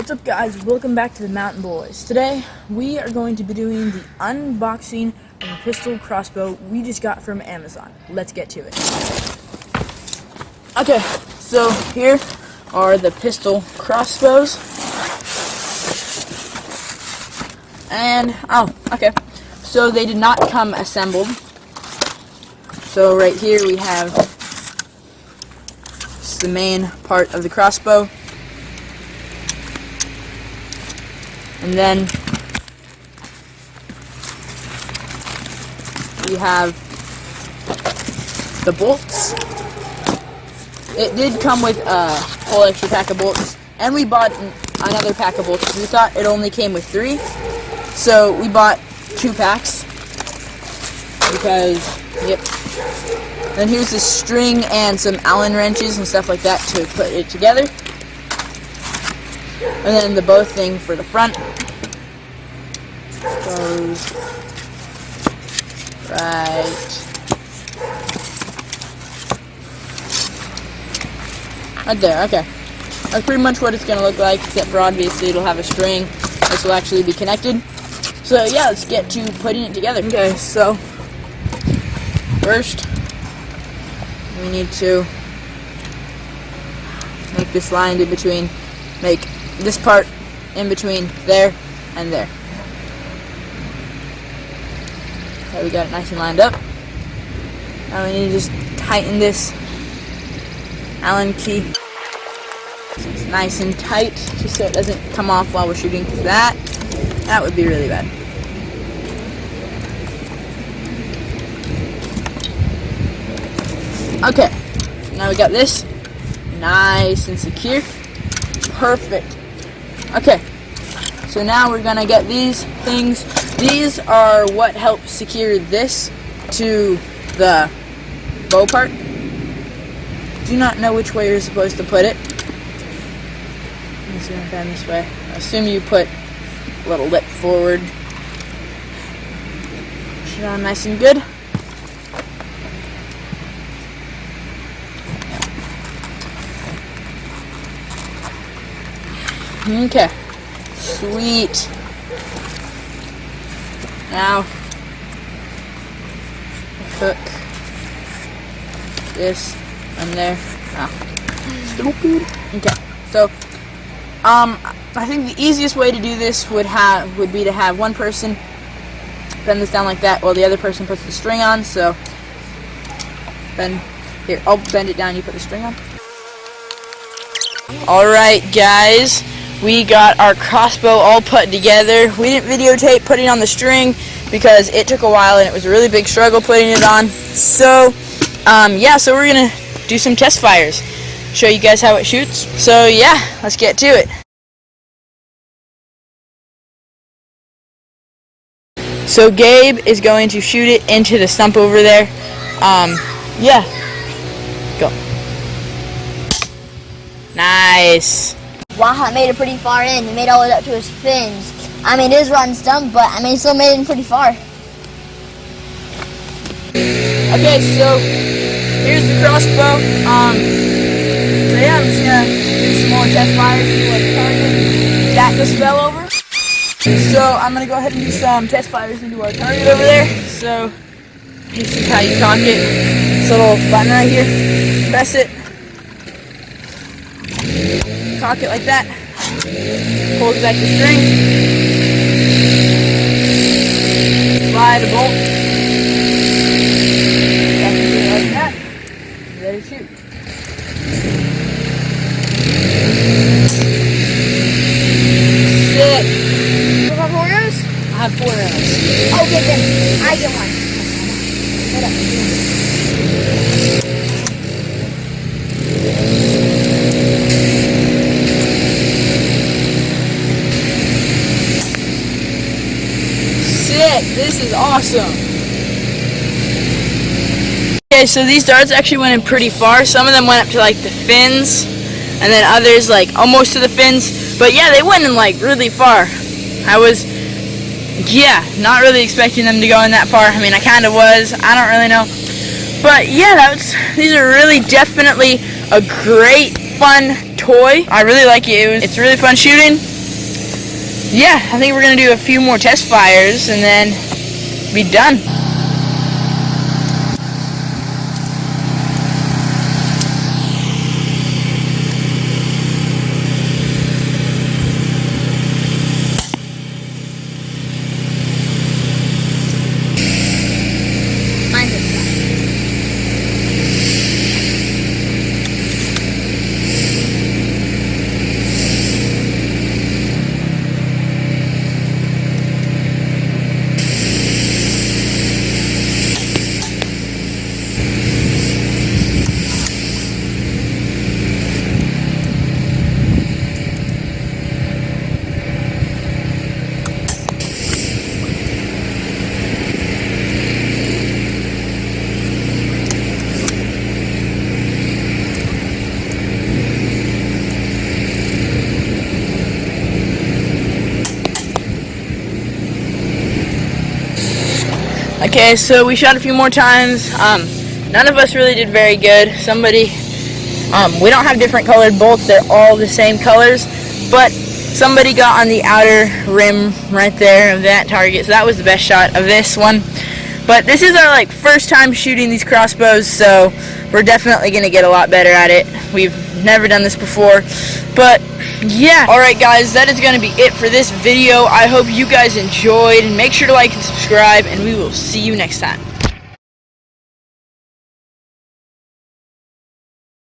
What's up, guys? Welcome back to the Mountain Boys. Today we are going to be doing the unboxing of the pistol crossbow we just got from Amazon. Let's get to it. Okay, so here are the pistol crossbows. And okay. So they did not come assembled. So right here we have the main part of the crossbow. And then we have the bolts. It did come with a whole extra pack of bolts, and we bought another pack of bolts. We thought it only came with 3, so we bought 2 packs because, yep. Then here's the string and some Allen wrenches and stuff like that to put it together. And then the bow thing for the front goes right there. Okay, that's pretty much what it's gonna look like, except for obviously it'll have a string. This will actually be connected. So yeah, let's get to putting it together. Okay, so first we need to make this line in between, make this part in between there and there. Okay, we got it nice and lined up. Now we need to just tighten this Allen key so it's nice and tight, just so it doesn't come off while we're shooting, because that would be really bad. Okay, now we got this nice and secure. Perfect. Okay, so now we're gonna get these things. These are what help secure this to the bow part. Do not know which way you're supposed to put it. I'm just gonna bend this way. I assume you put a little lip forward. Push it on nice and good. Okay, sweet. Now, hook this on there. Stupid. Okay, so I think the easiest way to do this would be to have one person bend this down like that, while the other person puts the string on. So, here, I'll bend it down. You put the string on. All right, guys. We got our crossbow all put together. We didn't videotape putting on the string because it took a while and it was a really big struggle putting it on. So, yeah, so we're going to do some test fires. Show you guys how it shoots. So, yeah, let's get to it. So, Gabe is going to shoot it into the stump over there. Yeah. Go. Nice. Wow, made it pretty far in. He made all the way up to his fins. I mean, it is rotten stump, but I mean, he still made it pretty far. Okay, so here's the crossbow. So yeah, I'm just gonna do some more test fires, see what target that just fell over. So I'm gonna go ahead and do some test fires into our target over there. So this is how you cock it. This little button right here. Press it. Cock it like that. Pulls back the string. Slide a bolt. Back into it like that. Ready to shoot. Sick. You have 4 arrows? I have 4 arrows. Oh, get them. I get one. Hold up. This is awesome. Okay, so these darts actually went in pretty far. Some of them went up to like the fins, and then others like almost to the fins. But yeah, they went in like really far. I was, yeah, not really expecting them to go in that far. I mean, I kind of was. I don't really know. But yeah, these are really definitely a great, fun toy. I really like it. It's really fun shooting. yeah, I think we're gonna do a few more test fires and then be done. Okay, so we shot a few more times. None of us really did very good. We don't have different colored bolts, they're all the same colors, but somebody got on the outer rim right there of that target, so that was the best shot of this one. But this is our first time shooting these crossbows, so we're definitely going to get a lot better at it. We've never done this before, but yeah. Alright guys, that is going to be it for this video. I hope you guys enjoyed, and make sure to like and subscribe, and we will see you next time.